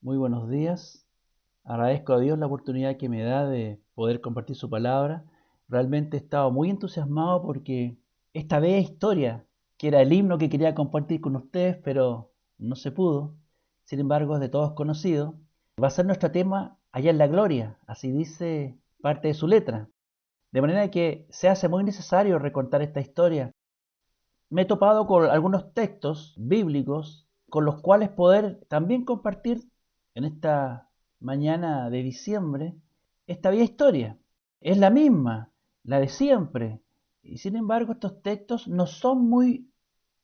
Muy buenos días. Agradezco a Dios la oportunidad que me da de poder compartir su palabra. Realmente he estado muy entusiasmado porque esta bella historia, que era el himno que quería compartir con ustedes, pero no se pudo, sin embargo es de todos conocido, va a ser nuestro tema allá en la gloria, así dice parte de su letra. De manera que se hace muy necesario recontar esta historia. Me he topado con algunos textos bíblicos con los cuales poder también compartir en esta mañana de diciembre esta bella historia. Es la misma, la de siempre. Y sin embargo, estos textos no son muy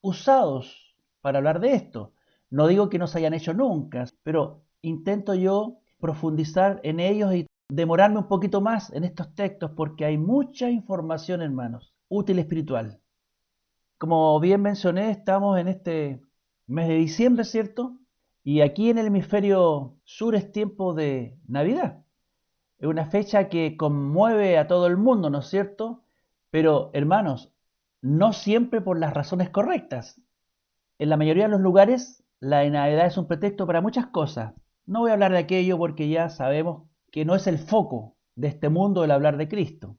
usados para hablar de esto. No digo que no se hayan hecho nunca, pero intento yo profundizar en ellos y demorarme un poquito más en estos textos porque hay mucha información, hermanos, útil espiritual. Como bien mencioné, estamos en este mes de diciembre, ¿cierto? Y aquí en el hemisferio sur es tiempo de Navidad. Es una fecha que conmueve a todo el mundo, ¿no es cierto? Pero, hermanos, no siempre por las razones correctas. En la mayoría de los lugares, la Navidad es un pretexto para muchas cosas. No voy a hablar de aquello porque ya sabemos que no es el foco de este mundo el hablar de Cristo.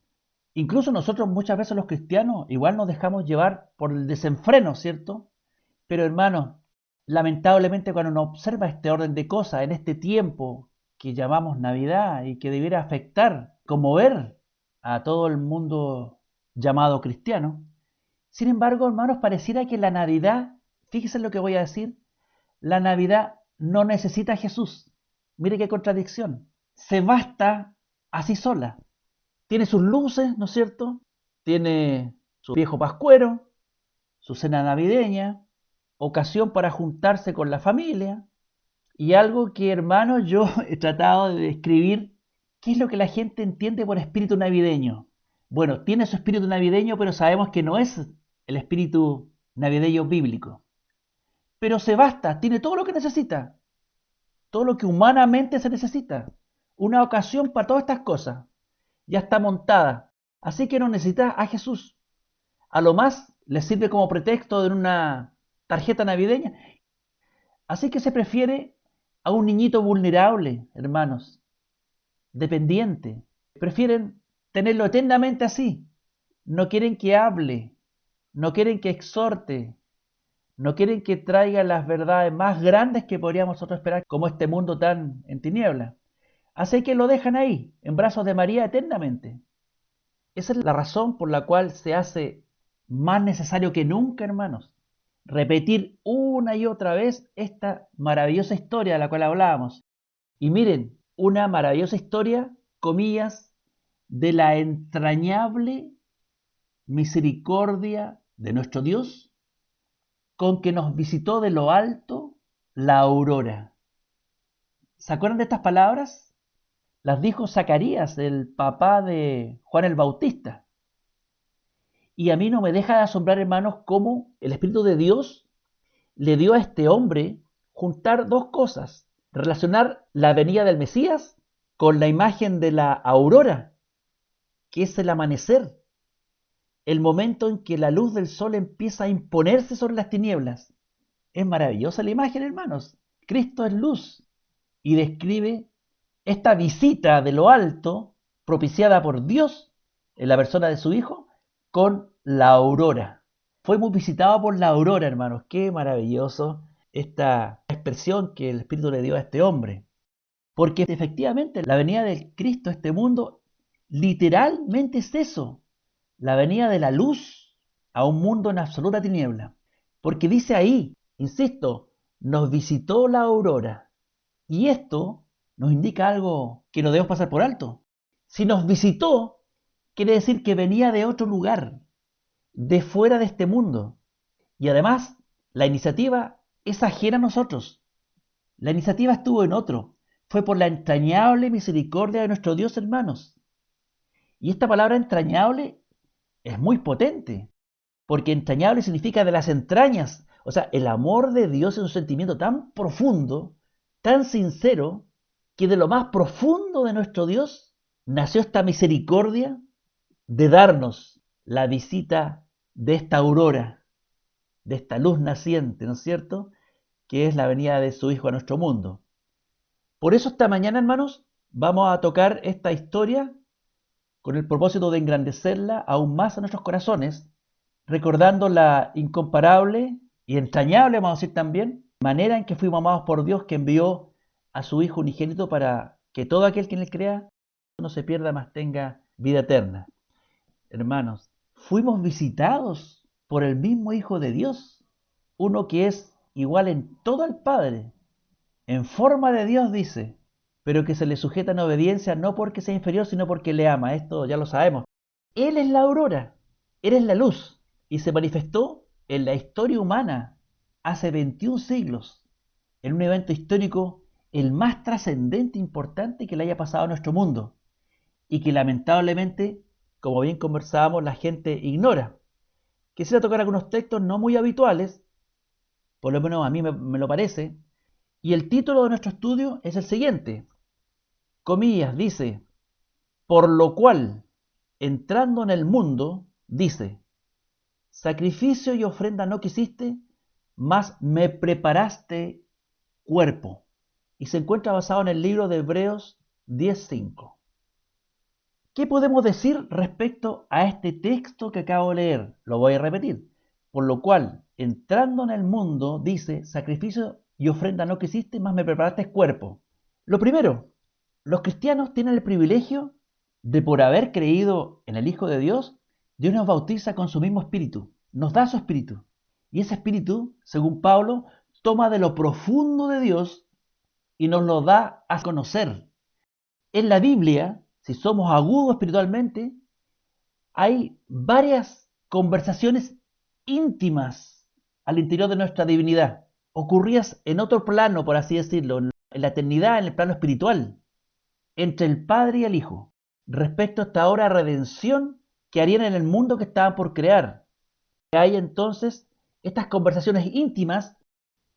Incluso nosotros muchas veces los cristianos igual nos dejamos llevar por el desenfreno, ¿cierto? Pero hermanos, lamentablemente cuando uno observa este orden de cosas en este tiempo que llamamos Navidad y que debiera afectar, conmover a todo el mundo llamado cristiano, sin embargo, hermanos, pareciera que la Navidad, fíjense lo que voy a decir, la Navidad no necesita a Jesús. Mire qué contradicción. Se basta así sola. Tiene sus luces, ¿no es cierto? Tiene su viejo pascuero, su cena navideña, ocasión para juntarse con la familia y algo que, hermanos, yo he tratado de describir qué es lo que la gente entiende por espíritu navideño. Bueno, tiene su espíritu navideño, pero sabemos que no es el espíritu navideño bíblico. Pero se basta, tiene todo lo que necesita, todo lo que humanamente se necesita. Una ocasión para todas estas cosas. Ya está montada. Así que no necesita a Jesús. A lo más le sirve como pretexto de una tarjeta navideña. Así que se prefiere a un niñito vulnerable, hermanos, dependiente. Prefieren tenerlo eternamente así. No quieren que hable, no quieren que exhorte, no quieren que traiga las verdades más grandes que podríamos nosotros esperar, como este mundo tan en tinieblas. Así que lo dejan ahí, en brazos de María eternamente. Esa es la razón por la cual se hace más necesario que nunca, hermanos, repetir una y otra vez esta maravillosa historia de la cual hablábamos. Y miren, una maravillosa historia, comillas, de la entrañable misericordia de nuestro Dios, con que nos visitó de lo alto la aurora. ¿Se acuerdan de estas palabras? Las dijo Zacarías, el papá de Juan el Bautista. Y a mí no me deja de asombrar, hermanos, cómo el Espíritu de Dios le dio a este hombre juntar dos cosas. Relacionar la venida del Mesías con la imagen de la aurora, que es el amanecer, el momento en que la luz del sol empieza a imponerse sobre las tinieblas. Es maravillosa la imagen, hermanos. Cristo es luz y describe esta visita de lo alto propiciada por Dios en la persona de su Hijo con la aurora. Fuimos visitados por la aurora, hermanos. Qué maravilloso esta expresión que el Espíritu le dio a este hombre. Porque efectivamente la venida del Cristo a este mundo literalmente es eso, la venida de la luz a un mundo en absoluta tiniebla. Porque dice ahí, insisto, nos visitó la aurora. Y esto nos indica algo que no debemos pasar por alto. Si nos visitó, quiere decir que venía de otro lugar, de fuera de este mundo. Y además, la iniciativa es ajena a nosotros. La iniciativa estuvo en otro. Fue por la entrañable misericordia de nuestro Dios, hermanos. Y esta palabra entrañable es muy potente, porque entrañable significa de las entrañas. O sea, el amor de Dios es un sentimiento tan profundo, tan sincero, que de lo más profundo de nuestro Dios nació esta misericordia de darnos la visita de esta aurora, de esta luz naciente, ¿no es cierto? Que es la venida de su Hijo a nuestro mundo. Por eso esta mañana, hermanos, vamos a tocar esta historia con el propósito de engrandecerla aún más en nuestros corazones, recordando la incomparable y entrañable, vamos a decir también, manera en que fuimos amados por Dios, que envió a su Hijo unigénito para que todo aquel que en él crea no se pierda, mas tenga vida eterna. Hermanos, fuimos visitados por el mismo Hijo de Dios, uno que es igual en todo al Padre, en forma de Dios, dice, pero que se le sujeta en obediencia no porque sea inferior, sino porque le ama. Esto ya lo sabemos. Él es la aurora, Él es la luz, y se manifestó en la historia humana hace 21 siglos, en un evento histórico el más trascendente e importante que le haya pasado a nuestro mundo, y que lamentablemente, como bien conversábamos, la gente ignora. Quisiera tocar algunos textos no muy habituales, por lo menos a mí me lo parece, y el título de nuestro estudio es el siguiente, comillas, dice, por lo cual, entrando en el mundo, dice, sacrificio y ofrenda no quisiste, mas me preparaste cuerpo. Y se encuentra basado en el libro de Hebreos 10:5. ¿Qué podemos decir respecto a este texto que acabo de leer? Lo voy a repetir. Por lo cual, entrando en el mundo, dice, sacrificio y ofrenda no quisiste, mas me preparaste cuerpo. Lo primero, los cristianos tienen el privilegio de, por haber creído en el Hijo de Dios, Dios nos bautiza con su mismo espíritu, nos da su espíritu. Y ese espíritu, según Pablo, toma de lo profundo de Dios y nos lo da a conocer. En la Biblia, si somos agudos espiritualmente, hay varias conversaciones íntimas al interior de nuestra divinidad, ocurridas en otro plano, por así decirlo, en la eternidad, en el plano espiritual, entre el Padre y el Hijo, respecto a esta obra de redención que harían en el mundo que estaban por crear. Hay entonces estas conversaciones íntimas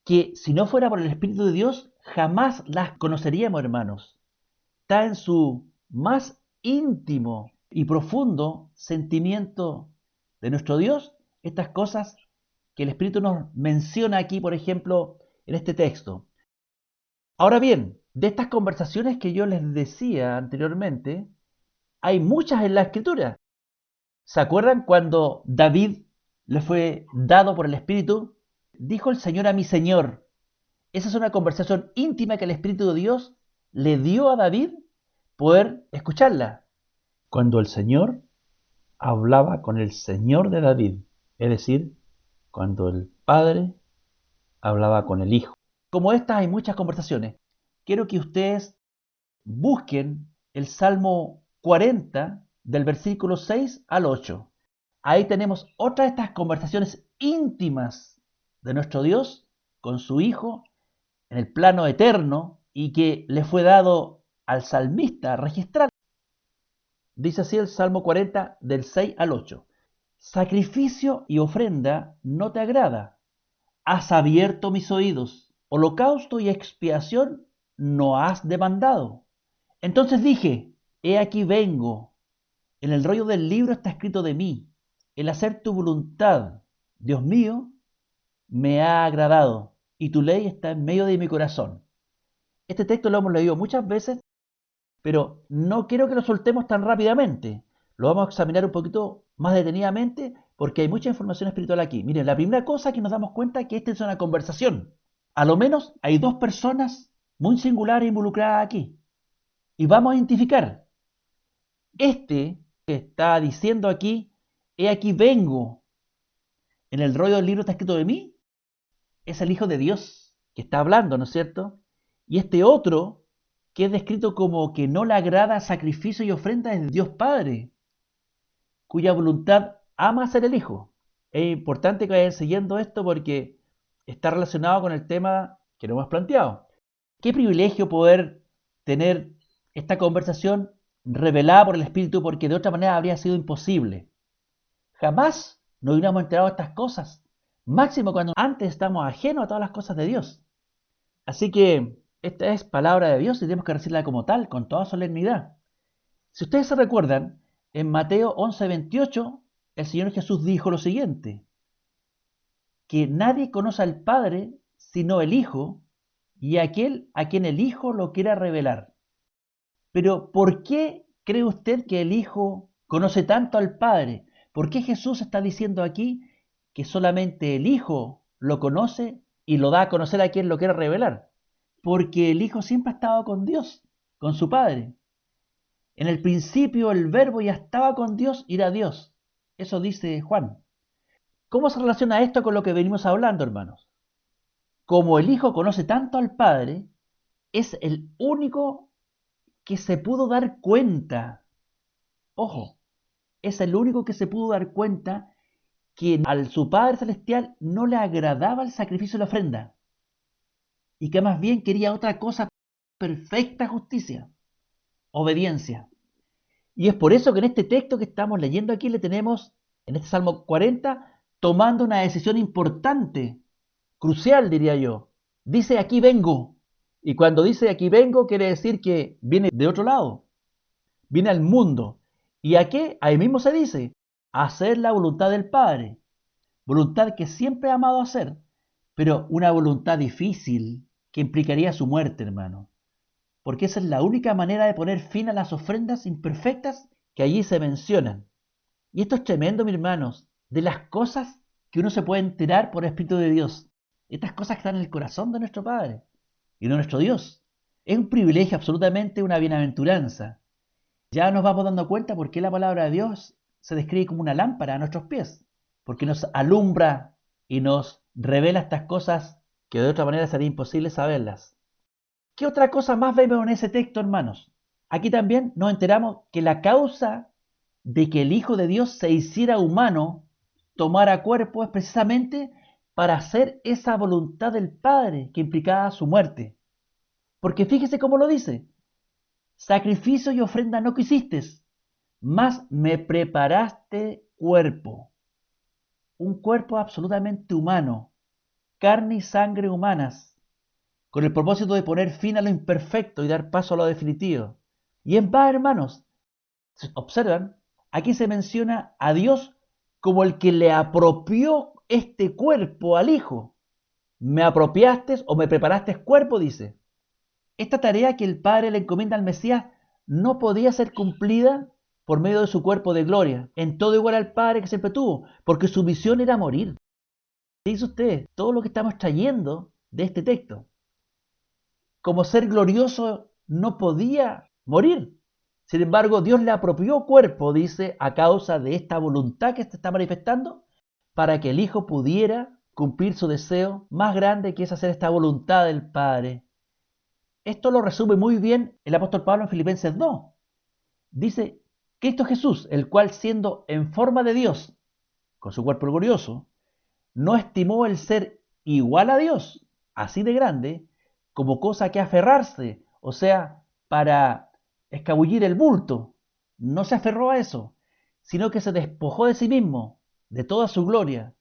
que, si no fuera por el Espíritu de Dios, jamás las conoceríamos, hermanos. Está en su más íntimo y profundo sentimiento de nuestro Dios, estas cosas que el Espíritu nos menciona aquí, por ejemplo, en este texto. Ahora bien, de estas conversaciones que yo les decía anteriormente, hay muchas en la Escritura. ¿Se acuerdan cuando David le fue dado por el Espíritu? Dijo el Señor a mi Señor. Esa es una conversación íntima que el Espíritu de Dios le dio a David poder escucharla. Cuando el Señor hablaba con el Señor de David, es decir, cuando el Padre hablaba con el Hijo. Como estas hay muchas conversaciones. Quiero que ustedes busquen el Salmo 40 del versículo 6 al 8. Ahí tenemos otra de estas conversaciones íntimas de nuestro Dios con su Hijo en el plano eterno y que le fue dado al salmista registrar. Dice así el Salmo 40 del 6 al 8. Sacrificio y ofrenda no te agrada. Has abierto mis oídos. Holocausto y expiación no has demandado. Entonces dije, he aquí vengo. En el rollo del libro está escrito de mí. El hacer tu voluntad, Dios mío, me ha agradado y tu ley está en medio de mi corazón. Este texto lo hemos leído muchas veces, pero no quiero que lo soltemos tan rápidamente. Lo vamos a examinar un poquito más detenidamente porque hay mucha información espiritual aquí. Miren, la primera cosa que nos damos cuenta es que esta es una conversación. A lo menos hay dos personas muy singulares involucradas aquí. Y vamos a identificar. Este que está diciendo aquí, he aquí vengo. En el rollo del libro está escrito de mí. Es el Hijo de Dios que está hablando, ¿no es cierto? Y este otro, que es descrito como que no le agrada sacrificio y ofrenda, es Dios Padre, cuya voluntad ama ser el Hijo. Es importante que vayan siguiendo esto porque está relacionado con el tema que nos hemos planteado. Qué privilegio poder tener esta conversación revelada por el Espíritu, porque de otra manera habría sido imposible. Jamás nos hubiéramos enterado de estas cosas, máximo cuando antes estamos ajenos a todas las cosas de Dios. Así que esta es palabra de Dios y tenemos que recibirla como tal, con toda solemnidad. Si ustedes se recuerdan, en Mateo 11:28, el Señor Jesús dijo lo siguiente, que nadie conoce al Padre sino el Hijo, y aquel a quien el Hijo lo quiera revelar. Pero ¿por qué cree usted que el Hijo conoce tanto al Padre? ¿Por qué Jesús está diciendo aquí que solamente el Hijo lo conoce y lo da a conocer a quien lo quiera revelar? Porque el Hijo siempre ha estado con Dios, con su Padre. En el principio el Verbo ya estaba con Dios y era Dios. Eso dice Juan. ¿Cómo se relaciona esto con lo que venimos hablando, hermanos? Como el Hijo conoce tanto al Padre, es el único que se pudo dar cuenta. Ojo, es el único que se pudo dar cuenta que al su Padre Celestial no le agradaba el sacrificio y la ofrenda, y que más bien quería otra cosa: perfecta justicia, obediencia. Y es por eso que en este texto que estamos leyendo aquí le tenemos, en este Salmo 40, tomando una decisión importante, crucial diría yo. Dice aquí vengo. Y cuando dice aquí vengo quiere decir que viene de otro lado, viene al mundo. ¿Y a qué? Ahí mismo se dice, a hacer la voluntad del Padre. Voluntad que siempre ha amado hacer, pero una voluntad difícil que implicaría su muerte, hermano. Porque esa es la única manera de poner fin a las ofrendas imperfectas que allí se mencionan. Y esto es tremendo, mis hermanos, de las cosas que uno se puede enterar por el Espíritu de Dios. Estas cosas que están en el corazón de nuestro Padre y de nuestro Dios. Es un privilegio, absolutamente una bienaventuranza. Ya nos vamos dando cuenta por qué la palabra de Dios se describe como una lámpara a nuestros pies, porque nos alumbra y nos revela estas cosas que de otra manera sería imposible saberlas. ¿Qué otra cosa más vemos en ese texto, hermanos? Aquí también nos enteramos que la causa de que el Hijo de Dios se hiciera humano, tomara cuerpo, es precisamente para hacer esa voluntad del Padre que implicaba su muerte. Porque fíjese cómo lo dice: sacrificio y ofrenda no quisiste, mas me preparaste cuerpo. Un cuerpo absolutamente humano, carne y sangre humanas, con el propósito de poner fin a lo imperfecto y dar paso a lo definitivo. Y en paz, hermanos, observan, aquí se menciona a Dios como el que le apropió este cuerpo al Hijo. Me apropiaste o me preparaste cuerpo, dice. Esta tarea que el Padre le encomienda al Mesías no podía ser cumplida por medio de su cuerpo de gloria, en todo igual al Padre que siempre tuvo, porque su misión era morir. Dice usted todo lo que estamos trayendo de este texto. Como ser glorioso no podía morir. Sin embargo, Dios le apropió cuerpo, dice, a causa de esta voluntad que se está manifestando, para que el Hijo pudiera cumplir su deseo más grande, que es hacer esta voluntad del Padre. Esto lo resume muy bien el apóstol Pablo en Filipenses 2. Dice, Cristo Jesús, el cual siendo en forma de Dios, con su cuerpo glorioso, no estimó el ser igual a Dios, así de grande, como cosa que aferrarse, o sea, para escabullir el bulto. No se aferró a eso, sino que se despojó de sí mismo, de toda su gloria.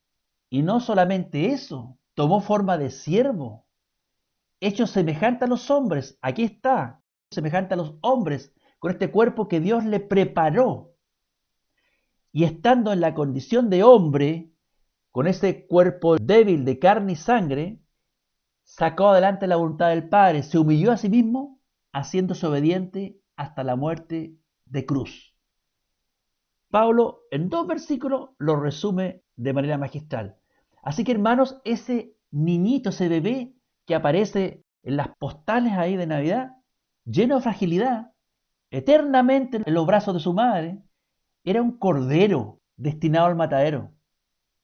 Y no solamente eso, tomó forma de siervo, hecho semejante a los hombres. Aquí está, semejante a los hombres, con este cuerpo que Dios le preparó. Y estando en la condición de hombre, con ese cuerpo débil de carne y sangre, sacó adelante la voluntad del Padre, se humilló a sí mismo, haciéndose obediente hasta la muerte de cruz. Pablo, en 2 versículos, lo resume de manera magistral. Así que, hermanos, ese niñito, ese bebé que aparece en las postales ahí de Navidad, lleno de fragilidad, eternamente en los brazos de su madre, era un cordero destinado al matadero,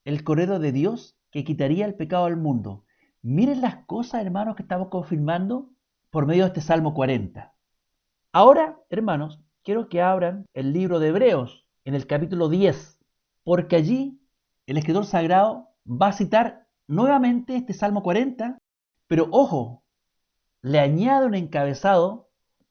el cordero de Dios que quitaría el pecado del mundo. Miren las cosas, hermanos, que estamos confirmando por medio de este Salmo 40. Ahora, hermanos, quiero que abran el libro de Hebreos en el capítulo 10, porque allí el escritor sagrado va a citar nuevamente este Salmo 40, pero ojo, le añade un encabezado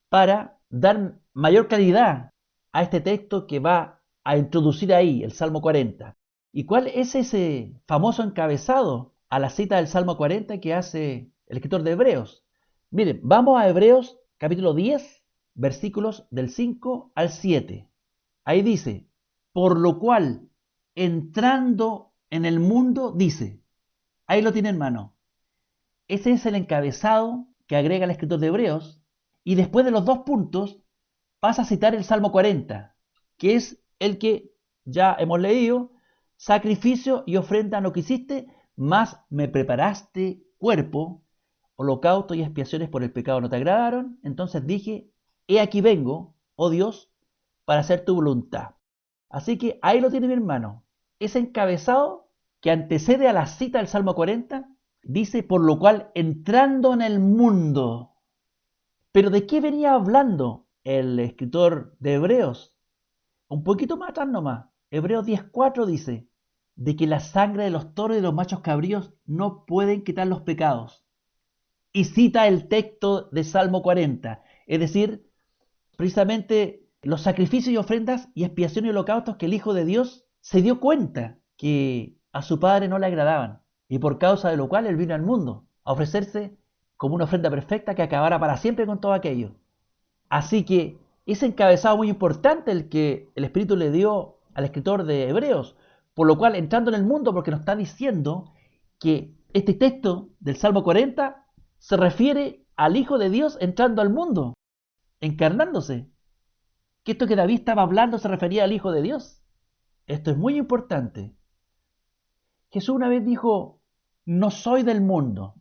para dar mayor claridad a este texto que va a introducir ahí el Salmo 40. ¿Y cuál es ese famoso encabezado a la cita del Salmo 40 que hace el escritor de Hebreos? Miren, vamos a Hebreos capítulo 10, versículos del 5 al 7. Ahí dice, por lo cual, entrando en el mundo, dice, ahí lo tiene en mano. Ese es el encabezado que agrega el escritor de Hebreos, y después de los 2 puntos pasa a citar el Salmo 40, que es el que ya hemos leído: sacrificio y ofrenda no quisiste, mas me preparaste cuerpo, holocausto y expiaciones por el pecado no te agradaron. Entonces dije, he aquí vengo, oh Dios, para hacer tu voluntad. Así que ahí lo tiene mi hermano. Ese encabezado que antecede a la cita del Salmo 40 dice: por lo cual entrando en el mundo. Pero ¿de qué venía hablando el escritor de Hebreos? Un poquito más atrás nomás. Hebreos 10:4 dice: de que la sangre de los toros y de los machos cabríos no pueden quitar los pecados. Y cita el texto de Salmo 40. Es decir, precisamente los sacrificios y ofrendas y expiaciones y holocaustos que el Hijo de Dios se dio cuenta que a su Padre no le agradaban, y por causa de lo cual Él vino al mundo a ofrecerse como una ofrenda perfecta que acabara para siempre con todo aquello. Así que ese encabezado muy importante el que el Espíritu le dio al escritor de Hebreos, por lo cual entrando en el mundo, porque nos está diciendo que este texto del Salmo 40 se refiere al Hijo de Dios entrando al mundo, encarnándose. Que esto que David estaba hablando se refería al Hijo de Dios. Esto es muy importante. Jesús una vez dijo: no soy del mundo.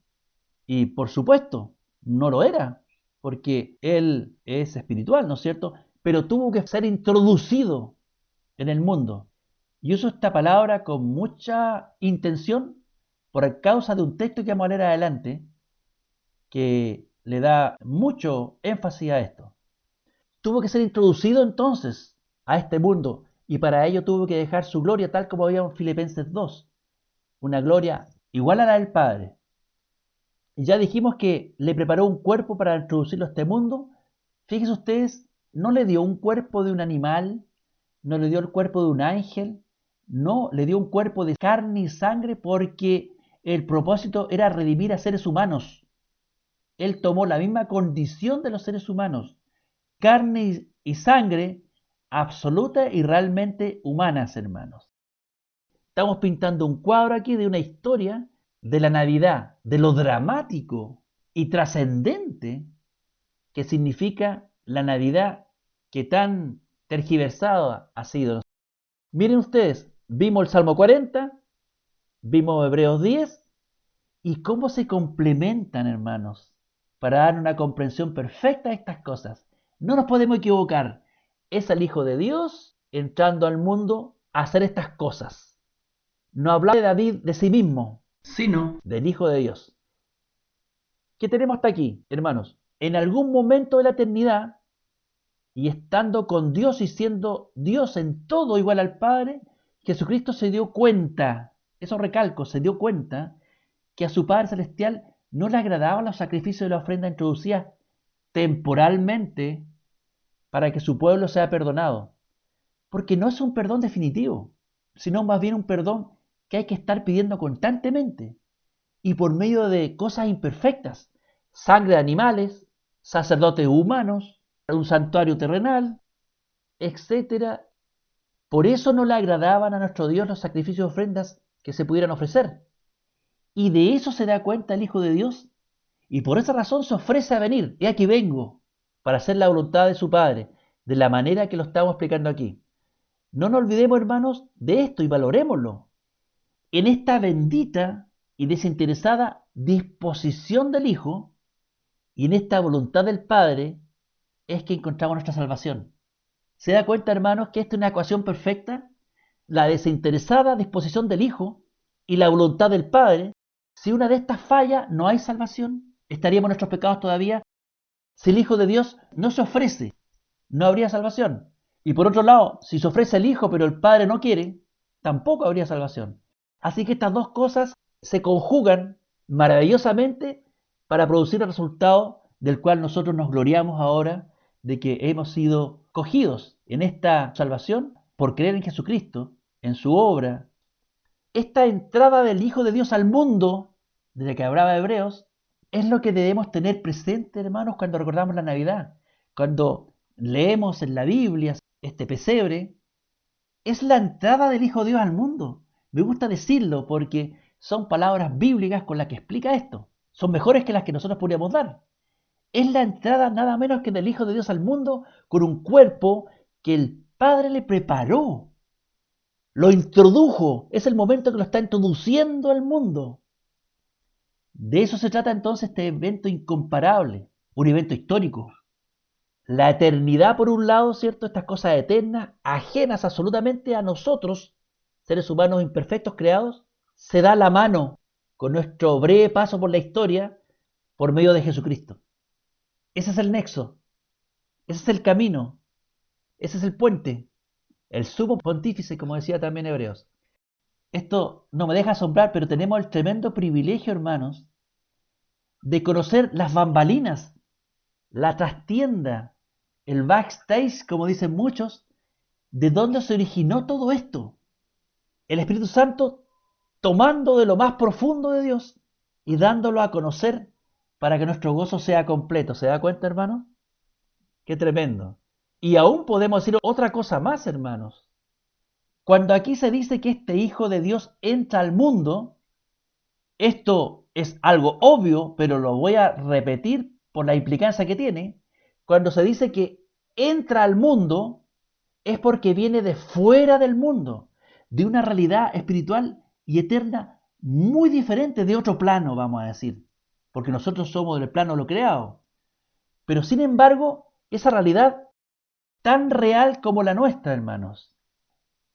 Y por supuesto, no lo era, porque Él es espiritual, ¿no es cierto? Pero tuvo que ser introducido en el mundo. Y uso esta palabra con mucha intención por causa de un texto que vamos a leer adelante, que le da mucho énfasis a esto. Tuvo que ser introducido entonces a este mundo, y para ello tuvo que dejar su gloria, tal como había en Filipenses 2, una gloria igual a la del Padre. Y ya dijimos que le preparó un cuerpo para introducirlo a este mundo. Fíjense ustedes, no le dio un cuerpo de un animal, no le dio el cuerpo de un ángel, no, le dio un cuerpo de carne y sangre, porque el propósito era redimir a seres humanos. Él tomó la misma condición de los seres humanos, carne y sangre, absoluta y realmente humanas, hermanos. Estamos pintando un cuadro aquí de una historia de la Navidad, de lo dramático y trascendente que significa la Navidad, que tan tergiversada ha sido. Miren ustedes, vimos el Salmo 40, vimos Hebreos 10, y cómo se complementan, hermanos, para dar una comprensión perfecta de estas cosas. No nos podemos equivocar. Es el Hijo de Dios entrando al mundo a hacer estas cosas. No habla de David de sí mismo, sino del Hijo de Dios. ¿Qué tenemos hasta aquí, hermanos? En algún momento de la eternidad, y estando con Dios y siendo Dios en todo igual al Padre, Jesucristo se dio cuenta, eso recalco, se dio cuenta que a su Padre Celestial no le agradaban los sacrificios y la ofrenda introducidas temporalmente para que su pueblo sea perdonado. Porque no es un perdón definitivo, sino más bien un perdón que hay que estar pidiendo constantemente y por medio de cosas imperfectas: sangre de animales, sacerdotes humanos, un santuario terrenal, etcétera. Por eso no le agradaban a nuestro Dios los sacrificios y ofrendas que se pudieran ofrecer. Y de eso se da cuenta el Hijo de Dios, y por esa razón se ofrece a venir. He aquí vengo, para hacer la voluntad de su Padre, de la manera que lo estamos explicando aquí. No nos olvidemos, hermanos, de esto y valorémoslo. En esta bendita y desinteresada disposición del Hijo y en esta voluntad del Padre es que encontramos nuestra salvación. ¿Se da cuenta, hermanos, que esta es una ecuación perfecta? La desinteresada disposición del Hijo y la voluntad del Padre. Si una de estas falla, no hay salvación. Estaríamos en nuestros pecados todavía. Si el Hijo de Dios no se ofrece, no habría salvación. Y por otro lado, si se ofrece el Hijo pero el Padre no quiere, tampoco habría salvación. Así que estas dos cosas se conjugan maravillosamente para producir el resultado del cual nosotros nos gloriamos ahora, de que hemos sido cogidos en esta salvación por creer en Jesucristo, en su obra. Esta entrada del Hijo de Dios al mundo, de la que hablaba Hebreos, es lo que debemos tener presente, hermanos, cuando recordamos la Navidad. Cuando leemos en la Biblia este pesebre, es la entrada del Hijo de Dios al mundo. Me gusta decirlo porque son palabras bíblicas con las que explica esto. Son mejores que las que nosotros podríamos dar. es la entrada nada menos que del Hijo de Dios al mundo con un cuerpo que el Padre le preparó, lo introdujo, es el momento que lo está introduciendo al mundo. De eso se trata entonces este evento incomparable, un evento histórico. La eternidad por un lado, ¿cierto? Estas cosas eternas, ajenas absolutamente a nosotros, seres humanos imperfectos creados, se da la mano con nuestro breve paso por la historia por medio de Jesucristo. Ese es el nexo, ese es el camino, ese es el puente, el sumo pontífice, como decía también Hebreos. Esto no me deja asombrar, pero tenemos el tremendo privilegio, hermanos, de conocer las bambalinas, la trastienda, el backstage, como dicen muchos, de dónde se originó todo esto. El Espíritu Santo tomando de lo más profundo de Dios y dándolo a conocer para que nuestro gozo sea completo. ¿Se da cuenta, hermano? Qué tremendo. Y aún podemos decir otra cosa más, hermanos. Cuando aquí se dice que este Hijo de Dios entra al mundo, esto es algo obvio, pero lo voy a repetir por la implicancia que tiene. Cuando se dice que entra al mundo, es porque viene de fuera del mundo, de una realidad espiritual y eterna muy diferente, de otro plano, vamos a decir, porque nosotros somos del plano de lo creado. Pero sin embargo, esa realidad tan real como la nuestra, hermanos.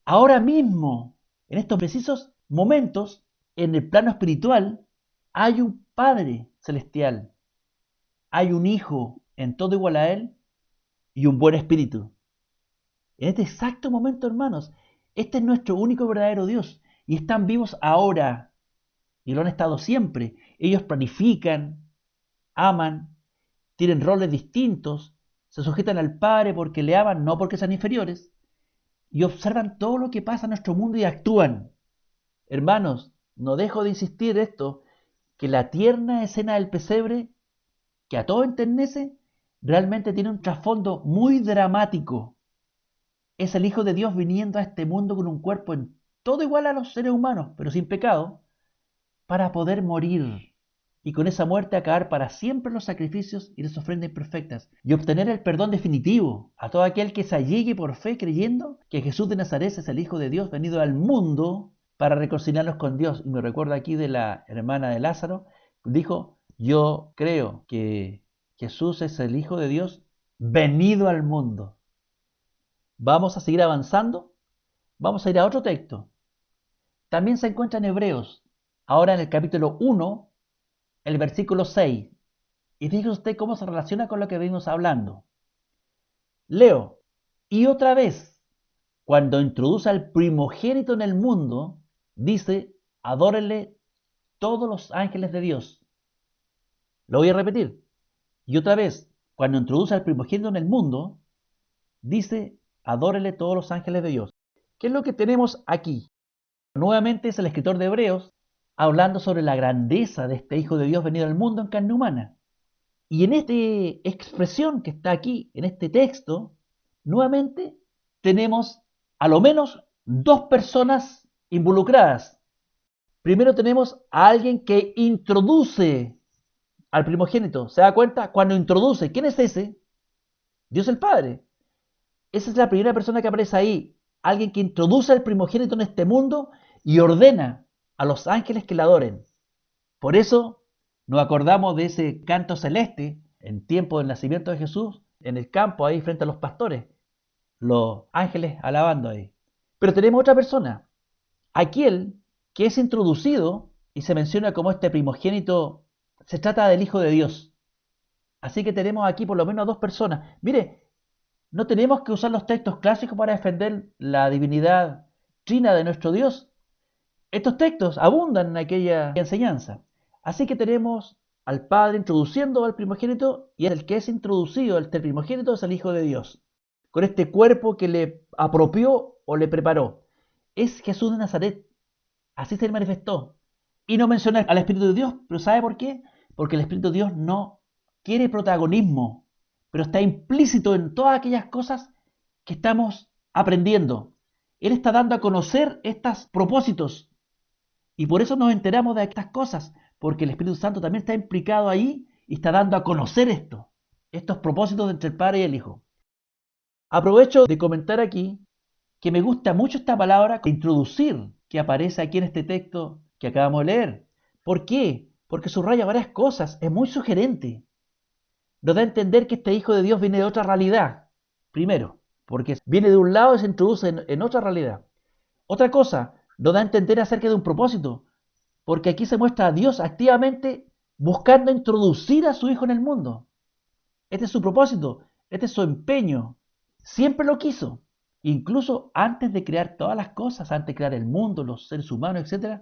Ahora mismo, en estos precisos momentos, en el plano espiritual, hay un Padre celestial, hay un Hijo en todo igual a Él y un buen Espíritu. En este exacto momento, hermanos, este es nuestro único verdadero Dios y están vivos ahora y lo han estado siempre. Ellos planifican, aman, tienen roles distintos, se sujetan al Padre porque le aman, no porque sean inferiores, y observan todo lo que pasa en nuestro mundo y actúan. Hermanos, no dejo de insistir esto, que la tierna escena del pesebre, que a todo enternece, realmente tiene un trasfondo muy dramático. Es el Hijo de Dios viniendo a este mundo con un cuerpo en todo igual a los seres humanos, pero sin pecado, para poder morir y con esa muerte acabar para siempre los sacrificios y las ofrendas imperfectas y obtener el perdón definitivo a todo aquel que se allegue por fe creyendo que Jesús de Nazaret es el Hijo de Dios venido al mundo para reconciliarnos con Dios. Y me recuerdo aquí de la hermana de Lázaro, dijo, yo creo que Jesús es el Hijo de Dios venido al mundo. Vamos a seguir avanzando, vamos a ir a otro texto. También se encuentra en Hebreos, ahora en el capítulo 1, el versículo 6. Y fíjese usted cómo se relaciona con lo que venimos hablando. Leo, y otra vez, cuando introduce al primogénito en el mundo, dice, adórenle todos los ángeles de Dios. Lo voy a repetir. Y otra vez, cuando introduce al primogénito en el mundo, dice, adórenle todos los ángeles de Dios. ¿Qué es lo que tenemos aquí? Nuevamente es el escritor de Hebreos hablando sobre la grandeza de este Hijo de Dios venido al mundo en carne humana. Y en esta expresión que está aquí, en este texto, nuevamente tenemos a lo menos dos personas involucradas. Primero tenemos a alguien que introduce al primogénito. ¿Se da cuenta? Cuando introduce, ¿quién es ese? Dios el Padre. Esa es la primera persona que aparece ahí. Alguien que introduce al primogénito en este mundo y ordena a los ángeles que le adoren. Por eso nos acordamos de ese canto celeste en tiempo del nacimiento de Jesús, en el campo ahí frente a los pastores, los ángeles alabando ahí. Pero tenemos otra persona, aquel que es introducido y se menciona como este primogénito, se trata del Hijo de Dios. Así que tenemos aquí por lo menos dos personas. Mire, no tenemos que usar los textos clásicos para defender la divinidad trina de nuestro Dios. Estos textos abundan en aquella enseñanza. Así que tenemos al Padre introduciendo al primogénito y el que es introducido, el primogénito, es el Hijo de Dios, con este cuerpo que le apropió o le preparó. Es Jesús de Nazaret. Así se manifestó. Y no menciona al Espíritu de Dios, pero ¿sabe por qué? Porque el Espíritu de Dios no quiere protagonismo, pero está implícito en todas aquellas cosas que estamos aprendiendo. Él está dando a conocer estos propósitos. Y por eso nos enteramos de estas cosas, porque el Espíritu Santo también está implicado ahí y está dando a conocer esto. estos propósitos entre el Padre y el Hijo. Aprovecho de comentar aquí que me gusta mucho esta palabra introducir que aparece aquí en este texto que acabamos de leer. ¿Por qué? Porque subraya varias cosas, es muy sugerente. Nos da a entender que este Hijo de Dios viene de otra realidad, primero, porque viene de un lado y se introduce en otra realidad. Otra cosa, nos da a entender acerca de un propósito, porque aquí se muestra a Dios activamente buscando introducir a su Hijo en el mundo. Este es su propósito, este es su empeño. Siempre lo quiso. Incluso antes de crear todas las cosas, antes de crear el mundo, los seres humanos, etc.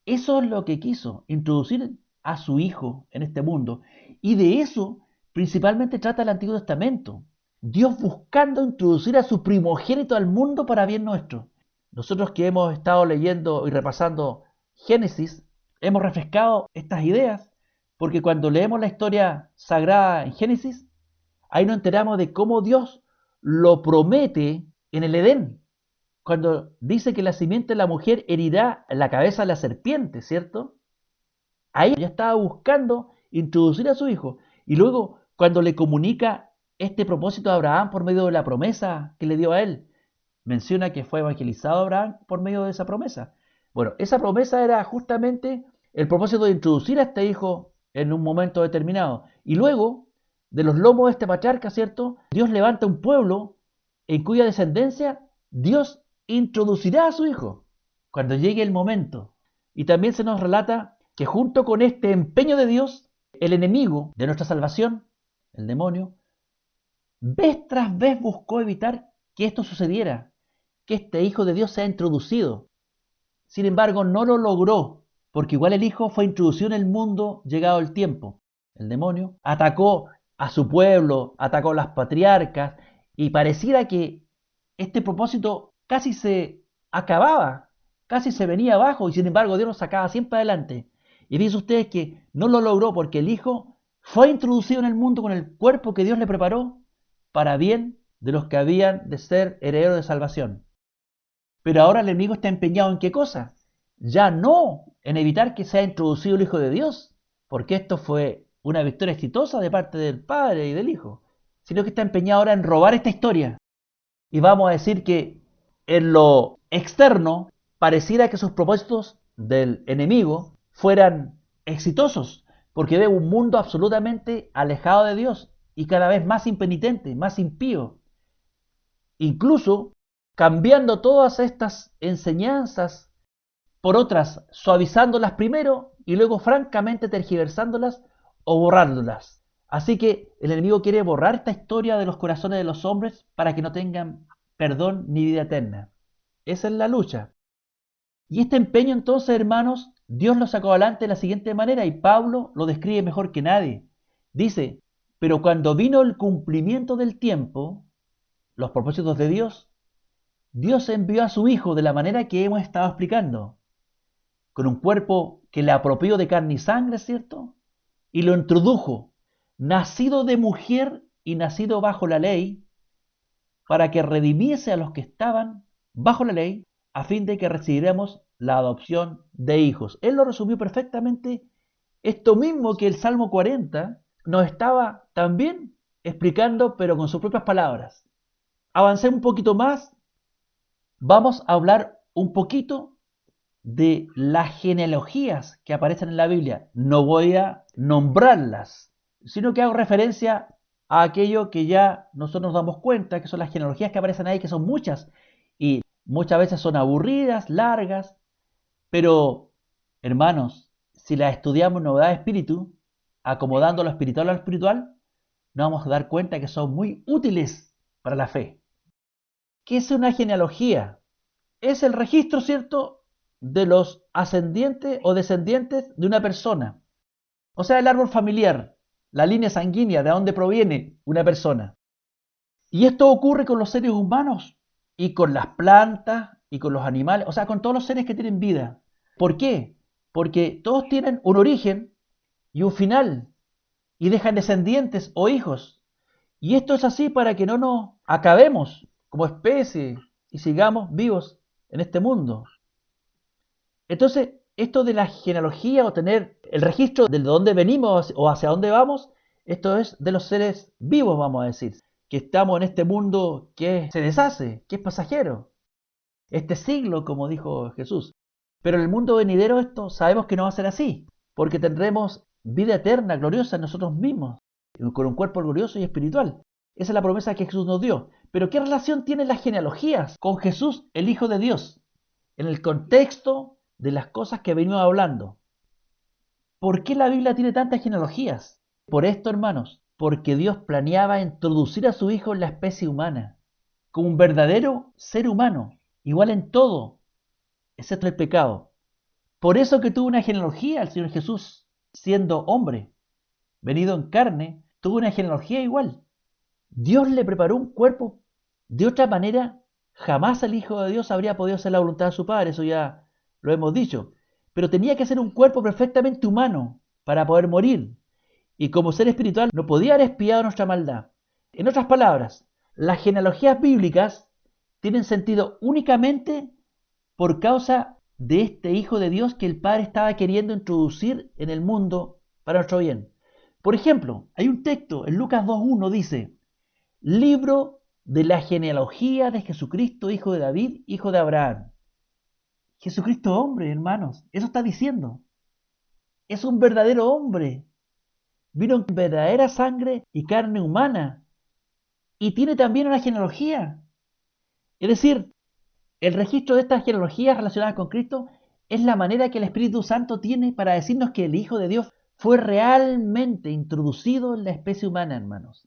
Eso es lo que quiso, introducir a su Hijo en este mundo. Y de eso principalmente trata el Antiguo Testamento. Dios buscando introducir a su primogénito al mundo para bien nuestro. Nosotros que hemos estado leyendo y repasando Génesis, hemos refrescado estas ideas, porque cuando leemos la historia sagrada en Génesis, ahí nos enteramos de cómo Dios lo promete en el Edén, cuando dice que la simiente de la mujer herirá la cabeza de la serpiente, ¿cierto? Ahí ya estaba buscando introducir a su hijo. Y luego, cuando le comunica este propósito a Abraham por medio de la promesa que le dio a él, menciona que fue evangelizado Abraham por medio de esa promesa. Bueno, esa promesa era justamente el propósito de introducir a este hijo en un momento determinado. Y luego, de los lomos de este patriarca, ¿cierto? Dios levanta un pueblo en cuya descendencia Dios introducirá a su hijo cuando llegue el momento. Y también se nos relata que junto con este empeño de Dios, el enemigo de nuestra salvación, el demonio, vez tras vez buscó evitar que esto sucediera, que este Hijo de Dios sea introducido. Sin embargo, no lo logró, porque igual el Hijo fue introducido en el mundo llegado el tiempo. El demonio atacó a su pueblo, atacó a las patriarcas, y pareciera que este propósito casi se acababa, casi se venía abajo, y sin embargo Dios lo sacaba siempre adelante. Y dice ustedes que no lo logró porque el Hijo fue introducido en el mundo con el cuerpo que Dios le preparó para bien de los que habían de ser herederos de salvación. Pero ahora el enemigo está empeñado en qué cosa? Ya no en evitar que sea introducido el Hijo de Dios, porque esto fue una victoria exitosa de parte del Padre y del Hijo, sino que está empeñado ahora en robar esta historia. Y vamos a decir que en lo externo pareciera que sus propósitos del enemigo fueran exitosos, porque ve un mundo absolutamente alejado de Dios y cada vez más impenitente, más impío. Incluso cambiando todas estas enseñanzas por otras, suavizándolas primero y luego francamente tergiversándolas o borrándolas. Así que el enemigo quiere borrar esta historia de los corazones de los hombres para que no tengan perdón ni vida eterna. Esa es la lucha. Y este empeño entonces, hermanos, Dios lo sacó adelante de la siguiente manera y Pablo lo describe mejor que nadie. Dice, pero cuando vino el cumplimiento del tiempo, los propósitos de Dios, Dios envió a su Hijo de la manera que hemos estado explicando, con un cuerpo que le apropió de carne y sangre, ¿cierto? Y lo introdujo, nacido de mujer y nacido bajo la ley, para que redimiese a los que estaban bajo la ley, a fin de que recibiéramos la adopción de hijos. Él lo resumió perfectamente, esto mismo que el Salmo 40 nos estaba también explicando, pero con sus propias palabras. Avancé un poquito más, vamos a hablar un poquito de las genealogías que aparecen en la Biblia. No voy a nombrarlas, sino que hago referencia a aquello que ya nosotros nos damos cuenta, que son las genealogías que aparecen ahí, que son muchas, y muchas veces son aburridas, largas, pero, hermanos, si las estudiamos en novedad de espíritu, acomodando lo espiritual a lo espiritual, nos vamos a dar cuenta que son muy útiles para la fe. ¿Qué es una genealogía? Es el registro, ¿cierto?, de los ascendientes o descendientes de una persona. O sea, el árbol familiar, la línea sanguínea de donde proviene una persona. Y esto ocurre con los seres humanos y con las plantas y con los animales, o sea, con todos los seres que tienen vida. ¿Por qué? Porque todos tienen un origen y un final y dejan descendientes o hijos. Y esto es así para que no nos acabemos como especie y sigamos vivos en este mundo. Entonces, esto de la genealogía o tener el registro de dónde venimos o hacia dónde vamos Esto es de los seres vivos, vamos a decir, que estamos en este mundo que se deshace, que es pasajero. Este siglo, como dijo Jesús. Pero en el mundo venidero esto sabemos que no va a ser así, porque tendremos vida eterna, gloriosa en nosotros mismos, con un cuerpo glorioso y espiritual. Esa es la promesa que Jesús nos dio. Pero ¿qué relación tienen las genealogías con Jesús, el Hijo de Dios? En el contexto de las cosas que venimos hablando. ¿Por qué la Biblia tiene tantas genealogías? Por esto, hermanos, porque Dios planeaba introducir a su Hijo en la especie humana, como un verdadero ser humano, igual en todo, excepto el pecado. Por eso que tuvo una genealogía el Señor Jesús, siendo hombre, venido en carne, tuvo una genealogía igual. Dios le preparó un cuerpo. De otra manera, jamás el Hijo de Dios habría podido hacer la voluntad de su Padre, eso ya lo hemos dicho. Pero tenía que ser un cuerpo perfectamente humano para poder morir. Y como ser espiritual no podía haber expiado nuestra maldad. En otras palabras, las genealogías bíblicas tienen sentido únicamente por causa de este Hijo de Dios que el Padre estaba queriendo introducir en el mundo para nuestro bien. Por ejemplo, hay un texto en Lucas 2.1 dice, libro de la genealogía de Jesucristo, hijo de David, hijo de Abraham. Jesucristo hombre, hermanos, eso está diciendo. Es un verdadero hombre. Vino en verdadera sangre y carne humana. Y tiene también una genealogía. Es decir, el registro de estas genealogías relacionadas con Cristo es la manera que el Espíritu Santo tiene para decirnos que el Hijo de Dios fue realmente introducido en la especie humana, hermanos.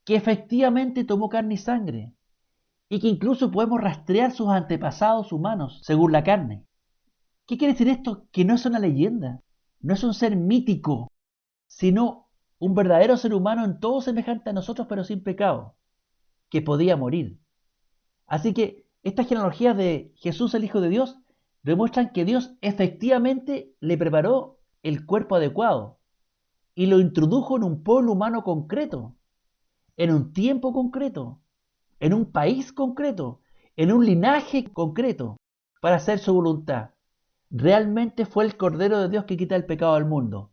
Que efectivamente tomó carne y sangre. Y que incluso podemos rastrear sus antepasados humanos según la carne. ¿Qué quiere decir esto? Que no es una leyenda, no es un ser mítico, sino un verdadero ser humano en todo semejante a nosotros pero sin pecado, que podía morir. Así que estas genealogías de Jesús el Hijo de Dios demuestran que Dios efectivamente le preparó el cuerpo adecuado y lo introdujo en un pueblo humano concreto, en un tiempo concreto, en un país concreto, en un linaje concreto, para hacer su voluntad. Realmente fue el Cordero de Dios que quita el pecado del mundo.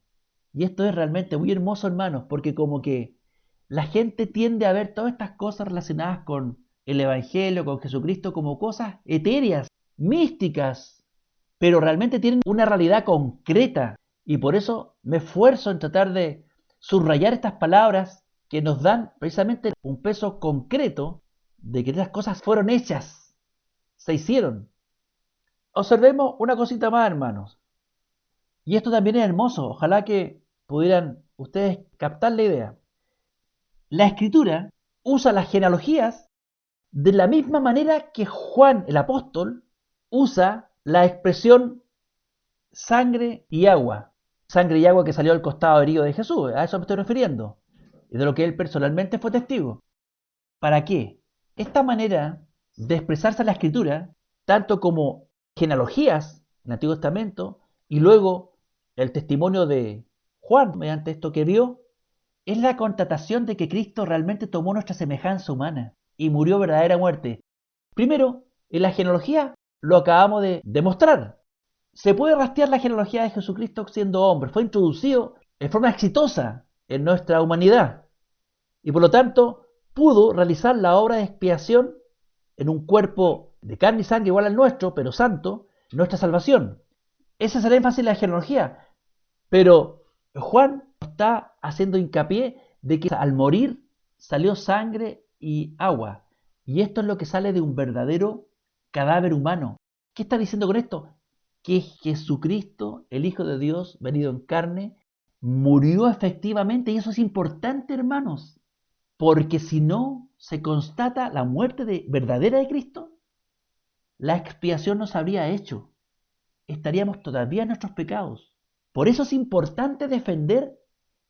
Y esto es realmente muy hermoso, hermanos, porque como que la gente tiende a ver todas estas cosas relacionadas con el Evangelio, con Jesucristo, como cosas etéreas, místicas, pero realmente tienen una realidad concreta. Y por eso me esfuerzo en tratar de subrayar estas palabras que nos dan precisamente un peso concreto de que estas cosas fueron hechas, se hicieron. Observemos una cosita más, hermanos. Y esto también es hermoso. Ojalá que pudieran ustedes captar la idea. La Escritura usa las genealogías de la misma manera que Juan el apóstol usa la expresión sangre y agua. Sangre y agua que salió del costado herido de Jesús. A eso me estoy refiriendo. Y de lo que él personalmente fue testigo. ¿Para qué? Esta manera de expresarse en la Escritura, tanto como genealogías en el Antiguo Testamento y luego el testimonio de Juan mediante esto que vio, es la constatación de que Cristo realmente tomó nuestra semejanza humana y murió verdadera muerte. Primero, en la genealogía lo acabamos de demostrar. Se puede rastrear la genealogía de Jesucristo siendo hombre. Fue introducido en forma exitosa en nuestra humanidad y por lo tanto pudo realizar la obra de expiación en un cuerpo de carne y sangre igual al nuestro, pero santo, nuestra salvación. Ese es el énfasis de la genealogía. Pero Juan está haciendo hincapié de que al morir salió sangre y agua. Y esto es lo que sale de un verdadero cadáver humano. ¿Qué está diciendo con esto? Que Jesucristo, el Hijo de Dios, venido en carne, murió efectivamente. Y eso es importante, hermanos. Porque si no se constata la muerte verdadera de Cristo, la expiación no se habría hecho. Estaríamos todavía en nuestros pecados. Por eso es importante defender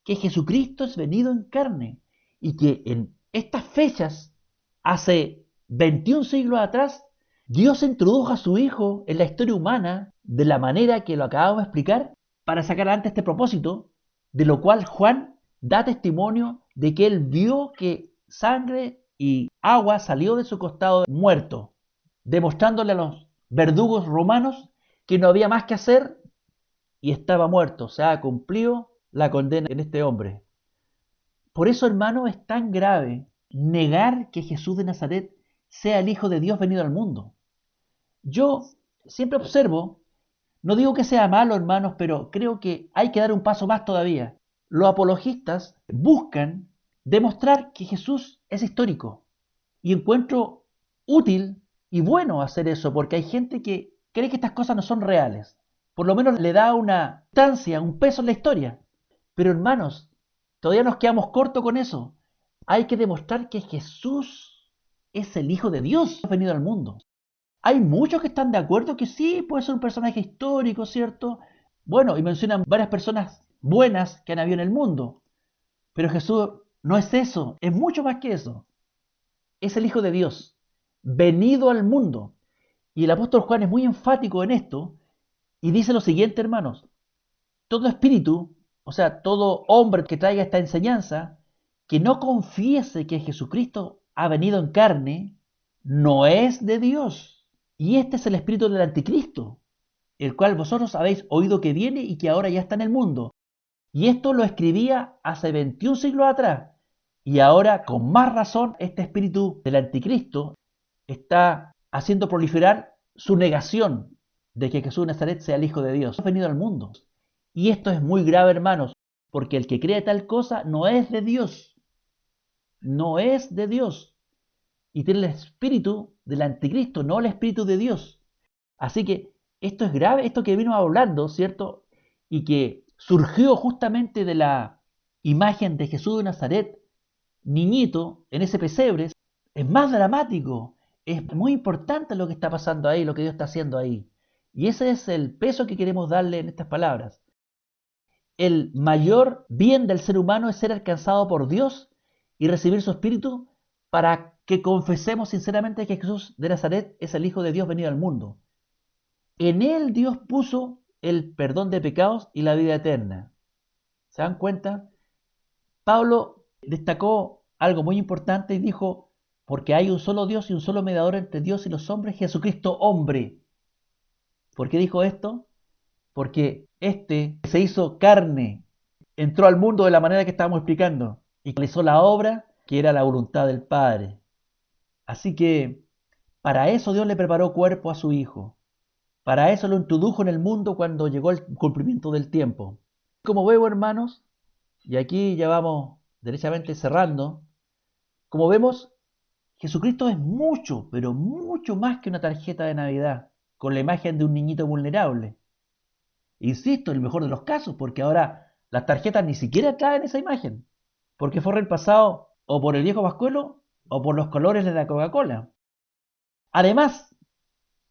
que Jesucristo es venido en carne y que en estas fechas, hace 21 siglos atrás, Dios introdujo a su Hijo en la historia humana de la manera que lo acabamos de explicar para sacar adelante este propósito, de lo cual Juan da testimonio de que él vio que sangre y agua salió de su costado muerto, demostrándole a los verdugos romanos que no había más que hacer y estaba muerto. Se ha cumplido la condena en este hombre. Por eso, hermano, es tan grave negar que Jesús de Nazaret sea el Hijo de Dios venido al mundo. Yo siempre observo, no digo que sea malo, hermanos, pero creo que hay que dar un paso más todavía. Los apologistas buscan demostrar que Jesús es histórico. Y encuentro útil y bueno hacer eso, porque hay gente que cree que estas cosas no son reales. Por lo menos le da una instancia, un peso en la historia. Pero hermanos, todavía nos quedamos cortos con eso. Hay que demostrar que Jesús es el Hijo de Dios venido al mundo. Hay muchos que están de acuerdo que sí, puede ser un personaje histórico, ¿cierto? Bueno, y mencionan varias personas buenas que han habido en el mundo. Pero Jesús no es eso, es mucho más que eso. Es el Hijo de Dios, venido al mundo. Y el apóstol Juan es muy enfático en esto y dice lo siguiente, hermanos. Todo espíritu, o sea, todo hombre que traiga esta enseñanza, que no confiese que Jesucristo ha venido en carne, no es de Dios. Y este es el espíritu del anticristo, el cual vosotros habéis oído que viene y que ahora ya está en el mundo. Y esto lo escribía hace 21 siglos atrás. Y ahora, con más razón, este espíritu del anticristo está haciendo proliferar su negación de que Jesús de Nazaret sea el Hijo de Dios. Ha venido al mundo. Y esto es muy grave, hermanos, porque el que cree tal cosa no es de Dios. No es de Dios. Y tiene el espíritu del anticristo, no el espíritu de Dios. Así que esto es grave, esto que vino hablando, ¿cierto? Y que surgió justamente de la imagen de Jesús de Nazaret, niñito, en ese pesebre, es más dramático, es muy importante lo que está pasando ahí, lo que Dios está haciendo ahí. Y ese es el peso que queremos darle en estas palabras. El mayor bien del ser humano es ser alcanzado por Dios y recibir su espíritu para que confesemos sinceramente que Jesús de Nazaret es el Hijo de Dios venido al mundo. En él Dios puso el perdón de pecados y la vida eterna. ¿Se dan cuenta? Pablo destacó algo muy importante y dijo, porque hay un solo Dios y un solo mediador entre Dios y los hombres, Jesucristo hombre. ¿Por qué dijo esto? Porque este se hizo carne, entró al mundo de la manera que estábamos explicando y realizó la obra que era la voluntad del Padre. Así que para eso Dios le preparó cuerpo a su Hijo. Para eso lo introdujo en el mundo cuando llegó el cumplimiento del tiempo. Como veo, hermanos, y aquí ya vamos derechamente cerrando, como vemos, Jesucristo es mucho, pero mucho más que una tarjeta de Navidad con la imagen de un niñito vulnerable. Insisto, en el mejor de los casos, porque ahora las tarjetas ni siquiera traen esa imagen, porque fue reemplazado o por el viejo Pascuelo o por los colores de la Coca-Cola. Además,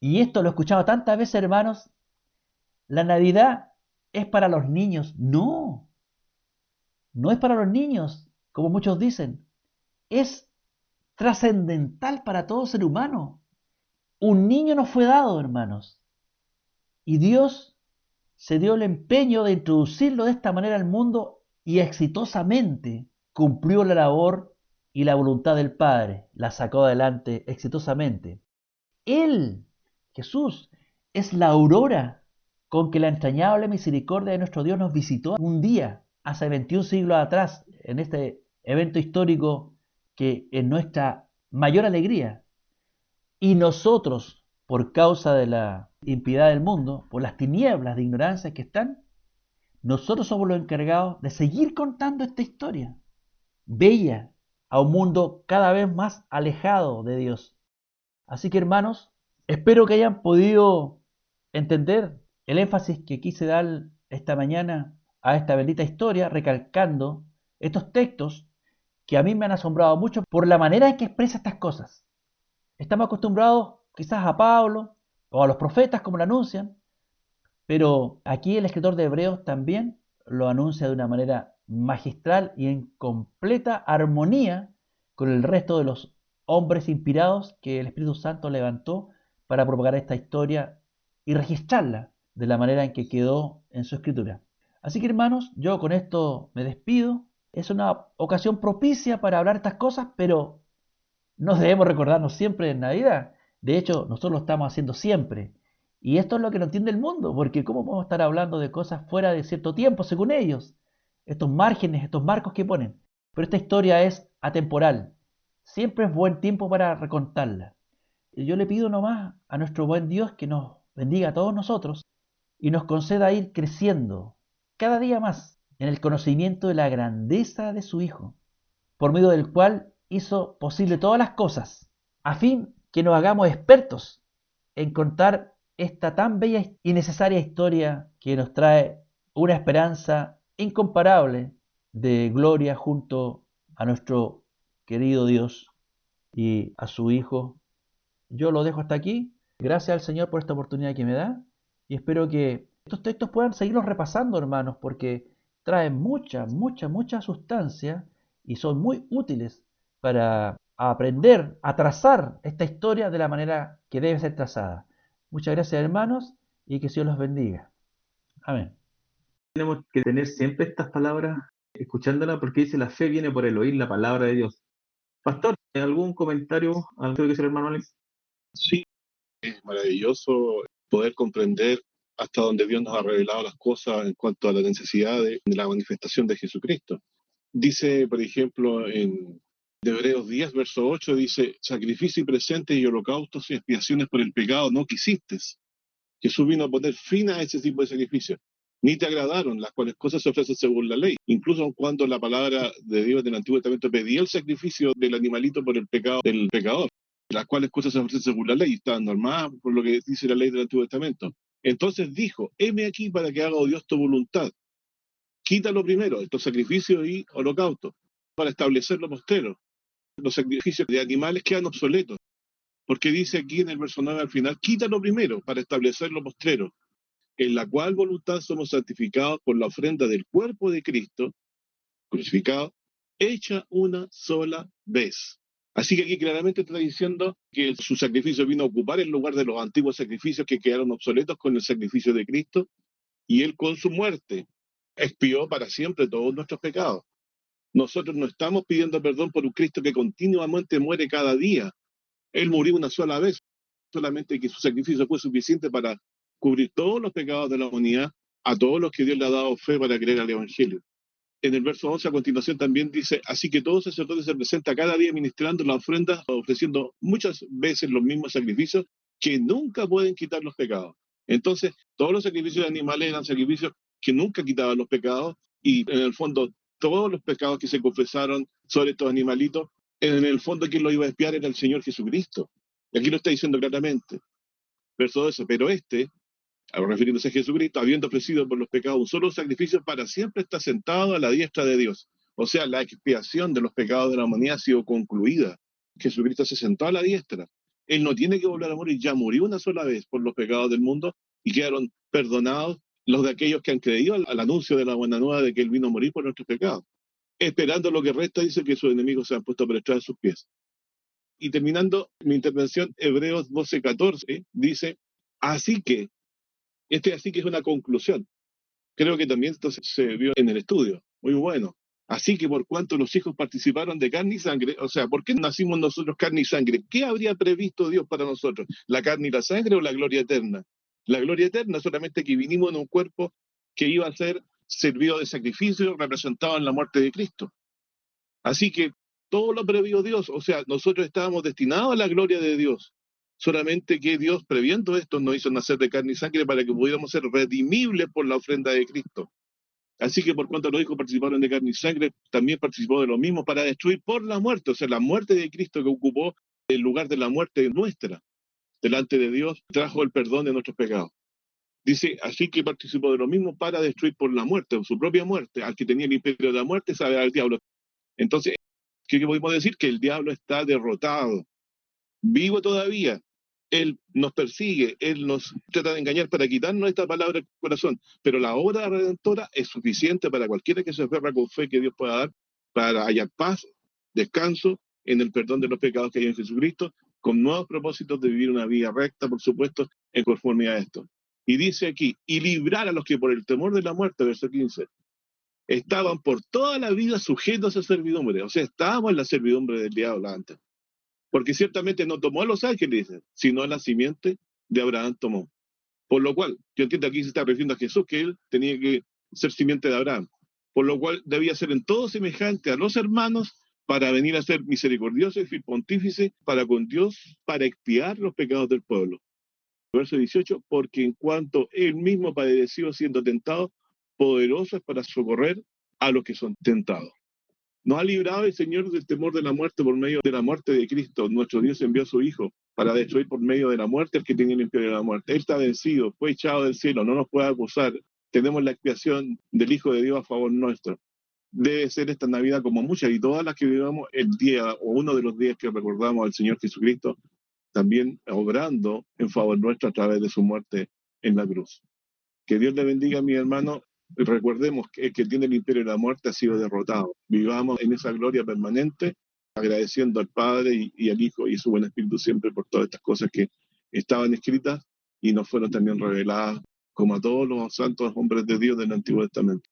y esto lo he escuchado tantas veces, hermanos, la Navidad es para los niños. No, no es para los niños, como muchos dicen. Es trascendental para todo ser humano. Un niño nos fue dado, hermanos. Y Dios se dio el empeño de introducirlo de esta manera al mundo y exitosamente cumplió la labor y la voluntad del Padre. La sacó adelante exitosamente. Él, Jesús, es la aurora con que la entrañable misericordia de nuestro Dios nos visitó un día, hace 21 siglos atrás, en este evento histórico que es nuestra mayor alegría. Y nosotros, por causa de la impiedad del mundo, por las tinieblas de ignorancia que están, nosotros somos los encargados de seguir contando esta historia, bella, a un mundo cada vez más alejado de Dios. Así que hermanos, espero que hayan podido entender el énfasis que quise dar esta mañana a esta bendita historia, recalcando estos textos que a mí me han asombrado mucho por la manera en que expresa estas cosas. Estamos acostumbrados quizás a Pablo o a los profetas como lo anuncian, pero aquí el escritor de Hebreos también lo anuncia de una manera magistral y en completa armonía con el resto de los hombres inspirados que el Espíritu Santo levantó para propagar esta historia y registrarla de la manera en que quedó en su escritura. Así que hermanos, yo con esto me despido. Es una ocasión propicia para hablar estas cosas, pero no debemos recordarnos siempre en Navidad. De hecho, nosotros lo estamos haciendo siempre. Y esto es lo que no entiende el mundo, porque ¿cómo podemos estar hablando de cosas fuera de cierto tiempo, según ellos? Estos márgenes, estos marcos que ponen. Pero esta historia es atemporal. Siempre es buen tiempo para recontarla. Y yo le pido nomás a nuestro buen Dios que nos bendiga a todos nosotros y nos conceda ir creciendo cada día más en el conocimiento de la grandeza de su Hijo, por medio del cual hizo posible todas las cosas, a fin que nos hagamos expertos en contar esta tan bella y necesaria historia que nos trae una esperanza incomparable de gloria junto a nuestro querido Dios y a su Hijo. Yo lo dejo hasta aquí. Gracias al Señor por esta oportunidad que me da y espero que estos textos puedan seguirlos repasando, hermanos, porque traen mucha sustancia y son muy útiles para aprender a trazar esta historia de la manera que debe ser trazada. Muchas gracias, hermanos, y que Dios los bendiga. Amén. Tenemos que tener siempre estas palabras escuchándolas porque dice la fe viene por el oír la palabra de Dios. Pastor, ¿algún comentario al que dice el hermano Alex? Sí, es maravilloso poder comprender hasta donde Dios nos ha revelado las cosas en cuanto a la necesidad de la manifestación de Jesucristo. Dice, por ejemplo, en Hebreos 10, verso 8, dice, sacrificio y presentes y holocaustos y expiaciones por el pecado no quisiste. Jesús vino a poner fin a ese tipo de sacrificios. Ni te agradaron, las cuales cosas se ofrecen según la ley. Incluso cuando la palabra de Dios del Antiguo Testamento pedía el sacrificio del animalito por el pecado del pecador, las cuales cosas se ofrecen según la ley, estaban normadas por lo que dice la ley del Antiguo Testamento. Entonces dijo, heme aquí para que haga, oh Dios, tu voluntad. Quítalo primero, estos sacrificios y holocaustos, para establecer lo postrero. Los sacrificios de animales quedan obsoletos, porque dice aquí en el verso 9 al final, quítalo primero para establecer lo postrero, en la cual voluntad somos santificados por la ofrenda del cuerpo de Cristo, crucificado, hecha una sola vez. Así que aquí claramente está diciendo que su sacrificio vino a ocupar el lugar de los antiguos sacrificios que quedaron obsoletos con el sacrificio de Cristo, y él con su muerte expió para siempre todos nuestros pecados. Nosotros no estamos pidiendo perdón por un Cristo que continuamente muere cada día. Él murió una sola vez, solamente que su sacrificio fue suficiente para cubrir todos los pecados de la humanidad a todos los que Dios le ha dado fe para creer al Evangelio. En el verso 11 a continuación también dice, así que todo sacerdote se presenta cada día ministrando las ofrendas, ofreciendo muchas veces los mismos sacrificios que nunca pueden quitar los pecados. Entonces, todos los sacrificios de animales eran sacrificios que nunca quitaban los pecados y en el fondo todos los pecados que se confesaron sobre estos animalitos, en el fondo quien lo iba a expiar era el Señor Jesucristo. Y aquí lo está diciendo claramente. Verso 12, pero refiriéndose a Jesucristo, habiendo ofrecido por los pecados un solo sacrificio, para siempre está sentado a la diestra de Dios. O sea, la expiación de los pecados de la humanidad ha sido concluida. Jesucristo se sentó a la diestra. Él no tiene que volver a morir, ya murió una sola vez por los pecados del mundo y quedaron perdonados los de aquellos que han creído al anuncio de la buena nueva de que Él vino a morir por nuestros pecados. Esperando lo que resta, dice que sus enemigos se han puesto por detrás de sus pies. Y terminando mi intervención, Hebreos 12:14 dice, así que así que es una conclusión. Creo que también esto se vio en el estudio. Muy bueno. Así que por cuanto los hijos participaron de carne y sangre, o sea, ¿por qué nacimos nosotros carne y sangre? ¿Qué habría previsto Dios para nosotros? ¿La carne y la sangre o la gloria eterna? La gloria eterna solamente que vinimos en un cuerpo que iba a ser servido de sacrificio representado en la muerte de Cristo. Así que todo lo previó Dios, o sea, nosotros estábamos destinados a la gloria de Dios. Solamente que Dios, previendo esto, nos hizo nacer de carne y sangre para que pudiéramos ser redimibles por la ofrenda de Cristo. Así que por cuanto los hijos participaron de carne y sangre, también participó de lo mismo para destruir por la muerte, o sea, la muerte de Cristo que ocupó el lugar de la muerte nuestra. Delante de Dios trajo el perdón de nuestros pecados. Dice, así que participó de lo mismo para destruir por la muerte, su propia muerte. Al que tenía el imperio de la muerte, sabe al diablo. Entonces, ¿qué podemos decir? Que el diablo está derrotado, vivo todavía. Él nos persigue, Él nos trata de engañar para quitarnos esta palabra del corazón, pero la obra redentora es suficiente para cualquiera que se aferra con fe que Dios pueda dar para hallar paz, descanso en el perdón de los pecados que hay en Jesucristo, con nuevos propósitos de vivir una vida recta, por supuesto, en conformidad a esto. Y dice aquí, y librar a los que por el temor de la muerte, verso 15, estaban por toda la vida sujetos a servidumbre, o sea, estábamos en la servidumbre del diablo antes. Porque ciertamente no tomó a los ángeles, sino a la simiente de Abraham tomó. Por lo cual, yo entiendo aquí se está refiriendo a Jesús, que él tenía que ser simiente de Abraham. por lo cual debía ser en todo semejante a los hermanos para venir a ser misericordioso y pontífice para con Dios, para expiar los pecados del pueblo. Verso 18, porque en cuanto él mismo padeció siendo tentado, poderoso es para socorrer a los que son tentados. Nos ha librado el Señor del temor de la muerte por medio de la muerte de Cristo. Nuestro Dios envió a su Hijo para destruir por medio de la muerte al que tenía el imperio de la muerte. Él está vencido, fue echado del cielo, no nos puede acusar. Tenemos la expiación del Hijo de Dios a favor nuestro. Debe ser esta Navidad como muchas y todas las que vivamos el día o uno de los días que recordamos al Señor Jesucristo, también obrando en favor nuestro a través de su muerte en la cruz. Que Dios le bendiga, mi hermano. Recordemos que el que tiene el imperio de la muerte ha sido derrotado. Vivamos en esa gloria permanente, agradeciendo al Padre y al Hijo y su buen Espíritu siempre por todas estas cosas que estaban escritas y nos fueron también reveladas, como a todos los santos hombres de Dios del Antiguo Testamento.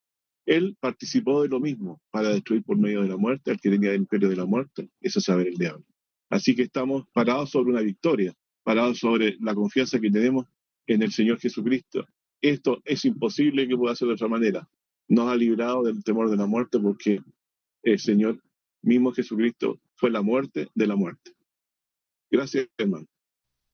Él participó de lo mismo para destruir por medio de la muerte al que tenía el imperio de la muerte, eso es saber el diablo. Así que estamos parados sobre una victoria, parados sobre la confianza que tenemos en el Señor Jesucristo. Esto es imposible que pueda ser de otra manera. Nos ha librado del temor de la muerte porque el Señor mismo Jesucristo fue la muerte de la muerte. Gracias, hermano.